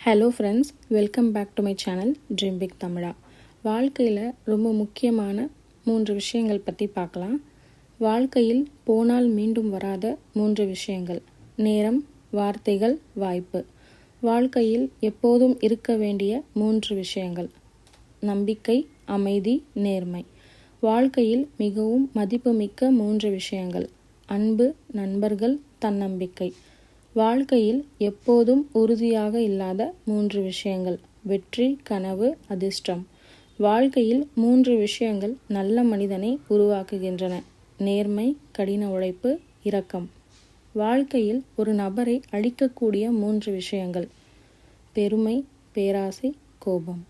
Hello friends, welcome back to my channel dream big Tamizha. வாழ்க்கையில் ரொம்ப முக்கியமான 3 விஷயங்கள் பற்றி பார்க்கலாம். வாழ்க்கையில் போனால் மீண்டும் வராத 3 விஷயங்கள்: நேரம், வார்த்தைகள், வாய்ப்பு. வாழ்க்கையில் எப்போதும் இருக்க வேண்டிய 3 விஷயங்கள்: நம்பிக்கை, அமைதி, நேர்மை. வாழ்க்கையில் மிகவும் மதிப்புமிக்க 3 விஷயங்கள்: அன்பு, நண்பர்கள், தன்னம்பிக்கை. வாழ்க்கையில் எப்போதும் உறுதியாக இல்லாத 3 விஷயங்கள்: வெற்றி, கனவு, அதிர்ஷ்டம். வாழ்க்கையில் 3 விஷயங்கள் நல்ல மனிதனை உருவாக்குகின்றன: நேர்மை, கடின உழைப்பு, இரக்கம். வாழ்க்கையில் ஒரு நபரை அழிக்கக்கூடிய 3 விஷயங்கள்: பெருமை, பேராசை, கோபம்.